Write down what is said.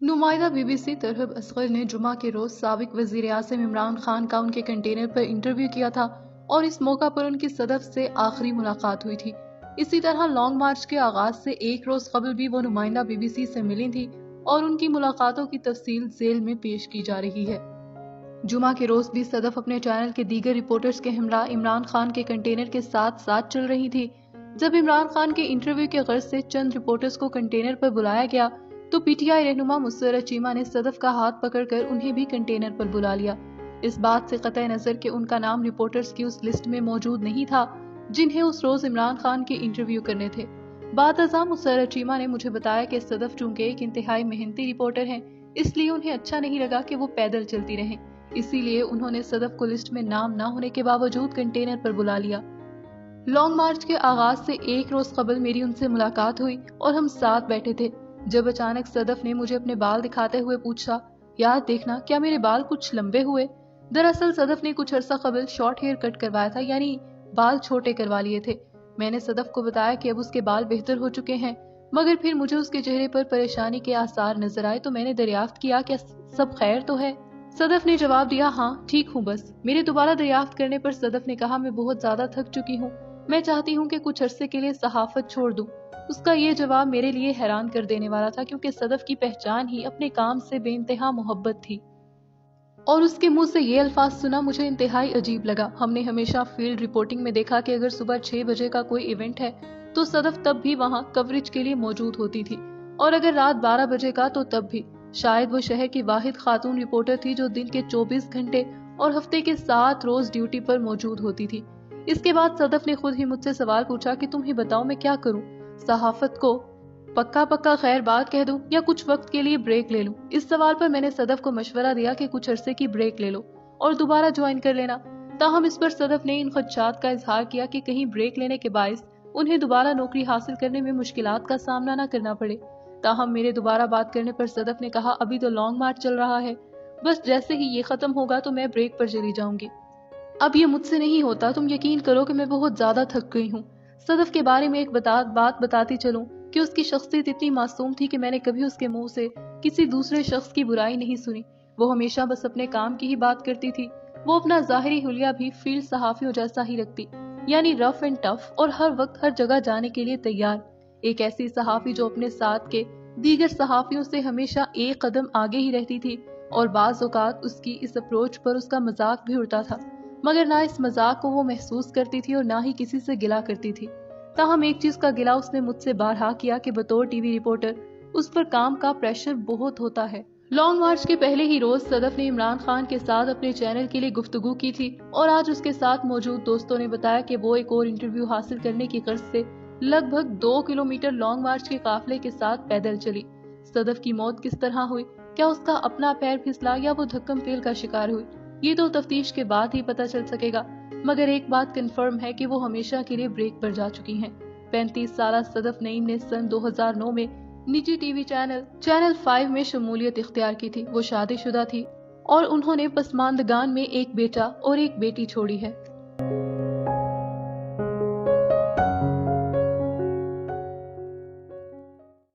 नुमाइंदा BBC तरहब असगर ने जुमा के रोज साबिक वजीर आज़म इमरान खान का उनके कंटेनर पर इंटरव्यू किया था और इस मौका पर उनकी सदफ से आखिरी मुलाकात हुई थी। इसी तरह लॉन्ग मार्च के आगाज से एक रोज कबल भी वो नुमाइंदा BBC से मिली थी और उनकी मुलाकातों की तफसील जेल में पेश की जा रही है। जुमा के रोज भी सदफ अपने चैनल के दीगर रिपोर्टर्स के हमरा इमरान खान के कंटेनर के साथ साथ चल रही थी। जब इमरान खान के इंटरव्यू के गर्ज से चंद रिपोर्टर्स को कंटेनर पर बुलाया गया तो PTI रहनुमा मुसर्रत चीमा ने सदफ का हाथ पकड़कर उन्हें भी कंटेनर पर बुला लिया। इस बात से कतई नजर कि उनका नाम रिपोर्टर्स की उस लिस्ट में मौजूद नहीं था जिन्हें उस रोज इमरान खान के इंटरव्यू करने थे। बादअज़ां मुसर्रत चीमा ने मुझे बताया कि सदफ चूंकि एक इंतहाई मेहनती रिपोर्टर हैं, इसलिए उन्हें अच्छा नहीं लगा कि वो पैदल चलती रहें, इसीलिए उन्होंने सदफ को लिस्ट में नाम न होने के बावजूद कंटेनर पर बुला लिया। लॉन्ग मार्च के आगाज से एक रोज कबल मेरी उनसे मुलाकात हुई और हम साथ बैठे थे जब अचानक सदफ ने मुझे अपने बाल दिखाते हुए पूछा, यार देखना क्या मेरे बाल कुछ लंबे हुए। दरअसल सदफ ने कुछ अरसा कबल शॉर्ट हेयर कट करवाया था, यानी बाल छोटे करवा लिए थे। मैंने सदफ को बताया कि अब उसके बाल बेहतर हो चुके हैं, मगर फिर मुझे उसके चेहरे पर परेशानी के आसार नजर आए तो मैंने दरियाफ्त किया क्या सब खैर तो है। सदफ ने जवाब दिया, हाँ ठीक हूँ बस। मेरे दोबारा दरियाफ्त करने पर सदफ ने कहा, मैं बहुत ज्यादा थक चुकी हूँ, मैं चाहती हूँ कि कुछ अरसे के लिए सहाफत छोड़ दूं। उसका ये जवाब मेरे लिए हैरान कर देने वाला था क्योंकि सदफ की पहचान ही अपने काम से बेइंतहा मोहब्बत थी और उसके मुंह से ये अल्फाज सुना मुझे इंतहाई अजीब लगा। हमने हमेशा फील्ड रिपोर्टिंग में देखा कि अगर सुबह 6 बजे का कोई इवेंट है तो सदफ तब भी वहाँ कवरेज के लिए मौजूद होती थी और अगर रात 12 बजे का तो तब भी। शायद वो शहर की वाहिद खातून रिपोर्टर थी जो दिन के 24 घंटे और हफ्ते के 7 रोज ड्यूटी पर मौजूद होती थी। इसके बाद सदफ ने खुद ही मुझसे सवाल पूछा कि तुम ही बताओ मैं क्या करूं, सहाफत को पक्का पक्का खैर बात कह दूं या कुछ वक्त के लिए ब्रेक ले लूं। इस सवाल पर मैंने सदफ को मशवरा दिया कि कुछ अरसे की ब्रेक ले लो और दोबारा ज्वाइन कर लेना। ताहम इस पर सदफ ने इन खदशात का इजहार किया कि कहीं ब्रेक लेने के बायस उन्हें दोबारा नौकरी हासिल करने में मुश्किलात का सामना न करना पड़े। ताहम मेरे दोबारा बात करने पर सदफ ने कहा, अभी तो लॉन्ग मार्च चल रहा है, बस जैसे ही ये खत्म होगा तो मैं ब्रेक पर चली जाऊंगी। अब ये मुझसे नहीं होता, तुम यकीन करो कि मैं बहुत ज्यादा थक गई हूँ। सदफ के बारे में एक बात बताती चलूं कि उसकी शख्सियत इतनी मासूम थी कि मैंने कभी उसके मुंह से किसी दूसरे शख्स की बुराई नहीं सुनी। वो हमेशा बस अपने काम की ही बात करती थी। वो अपना जाहिरी हुलिया भी फील्ड सहाफियों जैसा ही रखती, यानी रफ एंड टफ और हर वक्त हर जगह जाने के लिए तैयार। एक ऐसी सहाफी जो अपने साथ के दीगर सहाफियों से हमेशा एक कदम आगे ही रहती थी और बाज़ औक़ात उसकी इस अप्रोच पर उसका मजाक भी उड़ता था, मगर ना इस मजाक को वो महसूस करती थी और ना ही किसी से गिला करती थी। ताहम एक चीज का गिला उसने मुझसे बारहा किया कि बतौर टीवी रिपोर्टर उस पर काम का प्रेशर बहुत होता है। लॉन्ग मार्च के पहले ही रोज सदफ ने इमरान खान के साथ अपने चैनल के लिए गुफ्तगू की थी और आज उसके साथ मौजूद दोस्तों ने बताया कि वो एक और इंटरव्यू हासिल करने की गर्ज से लगभग 2 किलोमीटर लॉन्ग मार्च के काफिले के साथ पैदल चली। सदफ की मौत किस तरह हुई, क्या उसका अपना पैर फिसला या वो धक्कम फेल का शिकार हुई, ये तो तफ्तीश के बाद ही पता चल सकेगा। मगर एक बात कंफर्म है कि वो हमेशा के लिए ब्रेक पर जा चुकी हैं। 35 साल सदफ नईम ने सन 2009 में निजी टीवी चैनल 5 में शमूलियत इख्तियार की थी। वो शादीशुदा थी और उन्होंने पसमानदगान में एक बेटा और एक बेटी छोड़ी है।